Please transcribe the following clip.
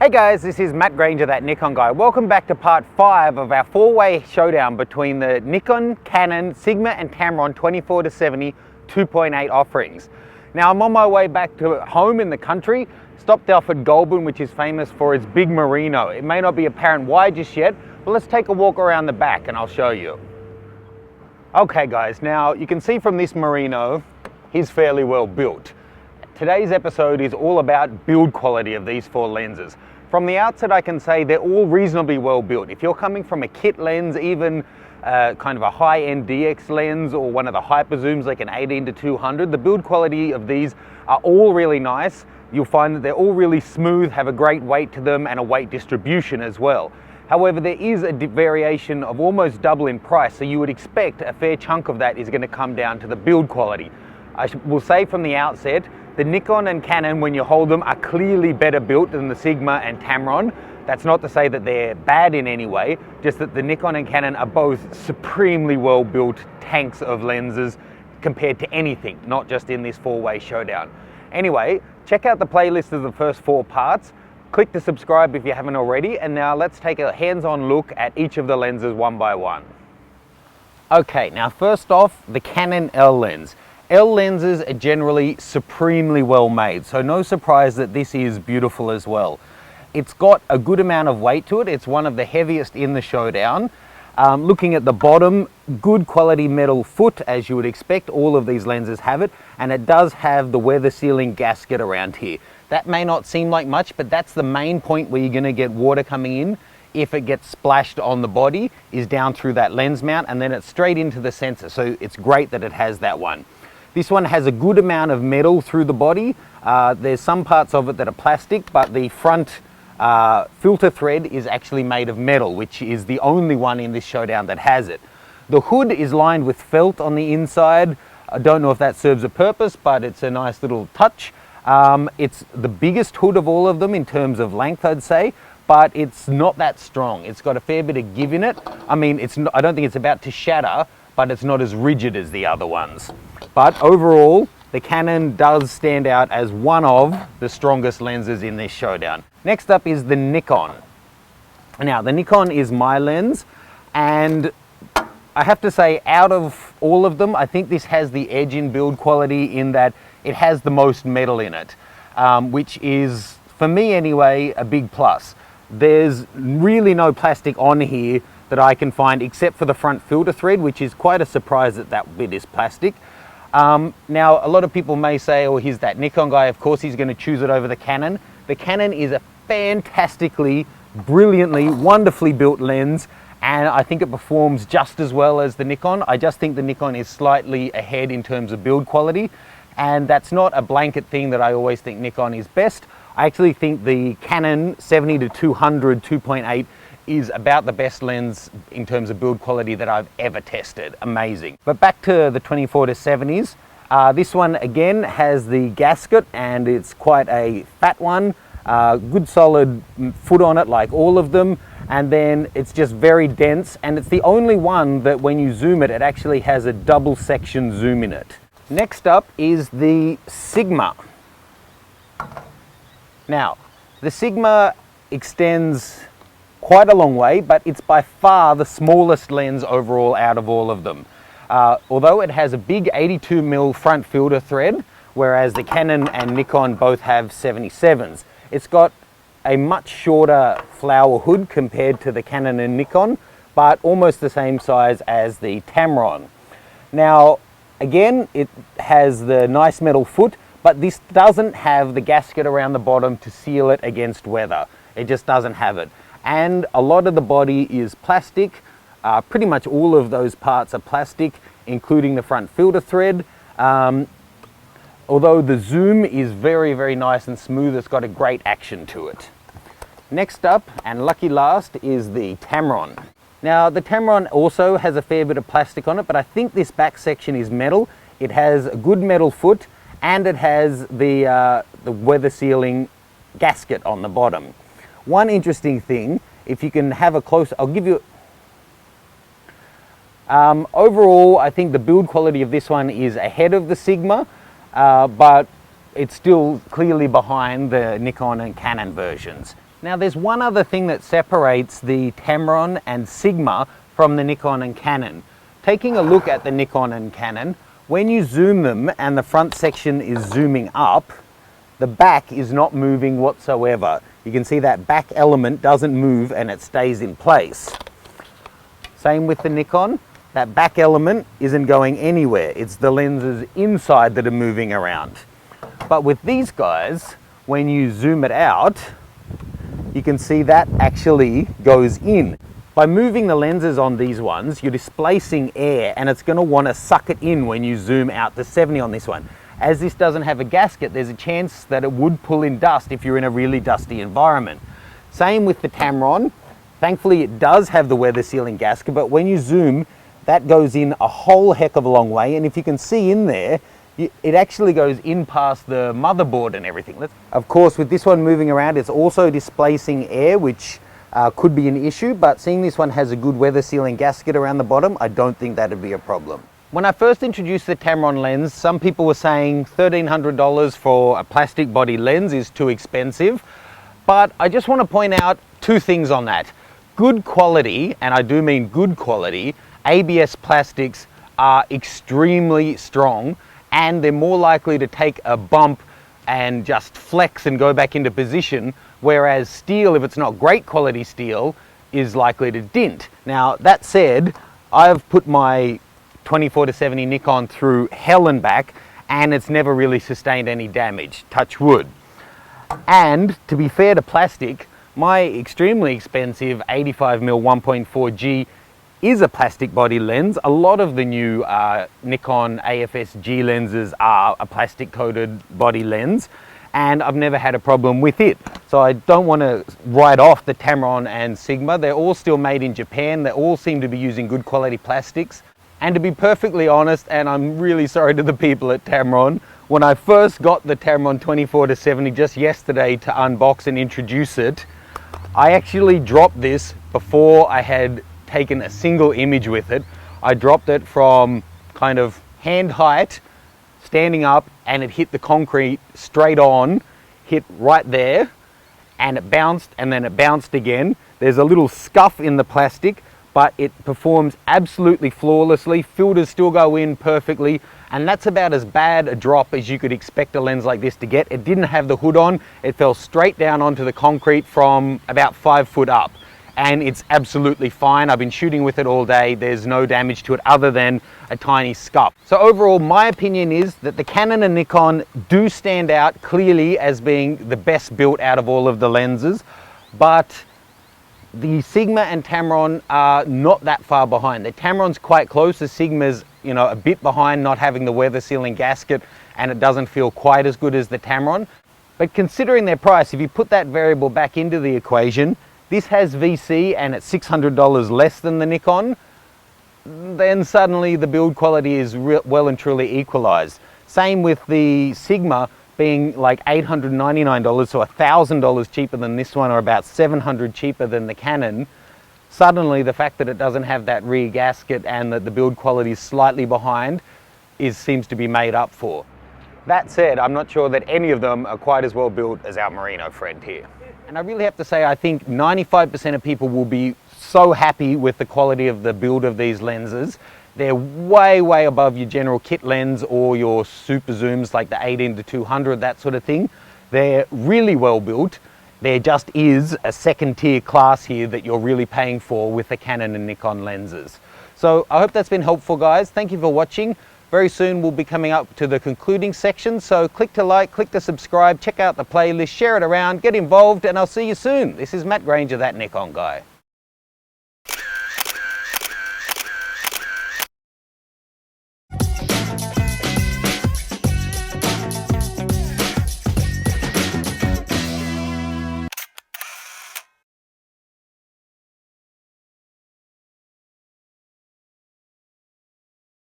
Hey guys, this is Matt Granger, that Nikon guy. Welcome back to part 5 of our 4-way showdown between the Nikon, Canon, Sigma and Tamron 24-70 2.8 offerings. Now I'm on my way back to home in the country, stopped off at Goulburn, which is famous for its big merino. It may not be apparent why just yet, but let's take a walk around the back and I'll show you. Okay guys, now you can see from this merino, he's fairly well built. Today's episode is all about build quality of these 4 lenses. From the outset, I can say they're all reasonably well built. If you're coming from a kit lens, even kind of a high-end DX lens or one of the hyper zooms like an 18-200, the build quality of these are all really nice. You'll find that they're all really smooth, have a great weight to them and a weight distribution as well. However, there is a variation of almost double in price, so you would expect a fair chunk of that is going to come down to the build quality. I will say from the outset, the Nikon and Canon, when you hold them, are clearly better built than the Sigma and Tamron. That's not to say that they're bad in any way, just that the Nikon and Canon are both supremely well built tanks of lenses compared to anything, not just in this 4-way showdown. Anyway, check out the playlist of the first 4 parts. Click to subscribe if you haven't already, and now let's take a hands-on look at each of the lenses one by one. Okay, now first off, the Canon L lens. L lenses are generally supremely well made, so no surprise that this is beautiful as well. It's got a good amount of weight to it. It's one of the heaviest in the showdown. Looking at the bottom, good quality metal foot, as you would expect. All of these lenses have it, and it does have the weather sealing gasket around here. That may not seem like much, but that's the main point where you're going to get water coming in. If it gets splashed on the body, is down through that lens mount, and then it's straight into the sensor, so it's great that it has that one. This one has a good amount of metal through the body. There's some parts of it that are plastic, but the front filter thread is actually made of metal, which is the only one in this showdown that has it. The hood is lined with felt on the inside. I don't know if that serves a purpose, but it's a nice little touch. It's the biggest hood of all of them in terms of length, I'd say, but it's not that strong. It's got a fair bit of give in it. I mean, I don't think it's about to shatter, but it's not as rigid as the other ones. But overall, the Canon does stand out as one of the strongest lenses in this showdown. Next up is the Nikon. Now, the Nikon is my lens, and I have to say, out of all of them, I think this has the edge in build quality in that it has the most metal in it, which is, for me anyway, a big plus. There's really no plastic on here that I can find except for the front filter thread, which is quite a surprise that that bit is plastic. Now, a lot of people may say, oh, he's that Nikon guy, of course he's going to choose it over the Canon. The Canon is a fantastically, brilliantly, wonderfully built lens, and I think it performs just as well as the Nikon. I just think the Nikon is slightly ahead in terms of build quality, and that's not a blanket thing that I always think Nikon is best. I actually think the Canon 70-200 2.8 is about the best lens in terms of build quality that I've ever tested. Amazing. But back to the 24-70s. This one again has the gasket, and it's quite a fat one. Good solid foot on it like all of them, and then it's just very dense, and it's the only one that when you zoom it, it actually has a double section zoom in it. Next up is the Sigma. Now, the Sigma extends quite a long way, but it's by far the smallest lens overall out of all of them. Although it has a big 82mm front filter thread, whereas the Canon and Nikon both have 77s. It's got a much shorter flower hood compared to the Canon and Nikon, but almost the same size as the Tamron. Now, again, it has the nice metal foot, but this doesn't have the gasket around the bottom to seal it against weather. It just doesn't have it. And a lot of the body is plastic. Pretty much all of those parts are plastic, including the front filter thread. Although the zoom is very, very nice and smooth, it's got a great action to it. Next up, and lucky last, is the Tamron. Now, the Tamron also has a fair bit of plastic on it, but I think this back section is metal. It has a good metal foot, and it has the weather sealing gasket on the bottom. One interesting thing, if you can have a close, I'll give you, overall I think the build quality of this one is ahead of the Sigma, but it's still clearly behind the Nikon and Canon versions. Now there's one other thing that separates the Tamron and Sigma from the Nikon and Canon. Taking a look at the Nikon and Canon, when you zoom them and the front section is zooming up, the back is not moving whatsoever. You can see that back element doesn't move and it stays in place. Same with the Nikon, that back element isn't going anywhere. It's the lenses inside that are moving around. But with these guys, when you zoom it out, you can see that actually goes in. By moving the lenses on these ones, you're displacing air and it's going to want to suck it in when you zoom out to 70 on this one. As this doesn't have a gasket, there's a chance that it would pull in dust if you're in a really dusty environment. Same with the Tamron. Thankfully it does have the weather sealing gasket, but when you zoom, that goes in a whole heck of a long way. And if you can see in there, it actually goes in past the motherboard and everything. Of course, with this one moving around, it's also displacing air, which could be an issue, but seeing this one has a good weather sealing gasket around the bottom, I don't think that'd be a problem. When I first introduced the Tamron lens, some people were saying $1,300 for a plastic body lens is too expensive, but I just want to point out two things on that. Good quality, and I do mean good quality, ABS plastics are extremely strong and they're more likely to take a bump and just flex and go back into position, whereas steel, if it's not great quality steel, is likely to dint. Now that said, I've put my 24-70 Nikon through hell and back and it's never really sustained any damage, touch wood. And to be fair to plastic, my extremely expensive 85mm 1.4G is a plastic body lens. A lot of the new Nikon AFS-G lenses are a plastic coated body lens and I've never had a problem with it. So I don't want to write off the Tamron and Sigma. They're all still made in Japan. They all seem to be using good quality plastics. And to be perfectly honest, and I'm really sorry to the people at Tamron, when I first got the Tamron 24-70 just yesterday to unbox and introduce it, I actually dropped this before I had taken a single image with it. I dropped it from kind of hand height, standing up, and it hit the concrete straight on, hit right there, and it bounced, and then it bounced again. There's a little scuff in the plastic, but it performs absolutely flawlessly. Filters still go in perfectly, and that's about as bad a drop as you could expect a lens like this to get. It didn't have the hood on. It fell straight down onto the concrete from about 5 foot up. And it's absolutely fine. I've been shooting with it all day. There's no damage to it other than a tiny scuff. So overall, my opinion is that the Canon and Nikon do stand out clearly as being the best built out of all of the lenses, but the Sigma and Tamron are not that far behind. The Tamron's quite close. The Sigma's, you know, a bit behind, not having the weather sealing gasket, and it doesn't feel quite as good as the Tamron. But considering their price, if you put that variable back into the equation, this has VC and it's $600 less than the Nikon, then suddenly the build quality is well and truly equalized. Same with the Sigma being like $899, so $1,000 cheaper than this one, or about $700 cheaper than the Canon. Suddenly the fact that it doesn't have that rear gasket and that the build quality is slightly behind seems to be made up for. That said, I'm not sure that any of them are quite as well built as our Merino friend here. And I really have to say, I think 95% of people will be so happy with the quality of the build of these lenses. They're way, way above your general kit lens or your super zooms like the 18-200, that sort of thing. They're really well built. There just is a second tier class here that you're really paying for with the Canon and Nikon lenses. So I hope that's been helpful, guys. Thank you for watching. Very soon we'll be coming up to the concluding section, so click to like, click to subscribe, check out the playlist, share it around, get involved, and I'll see you soon. This is Matt Granger, that Nikon guy.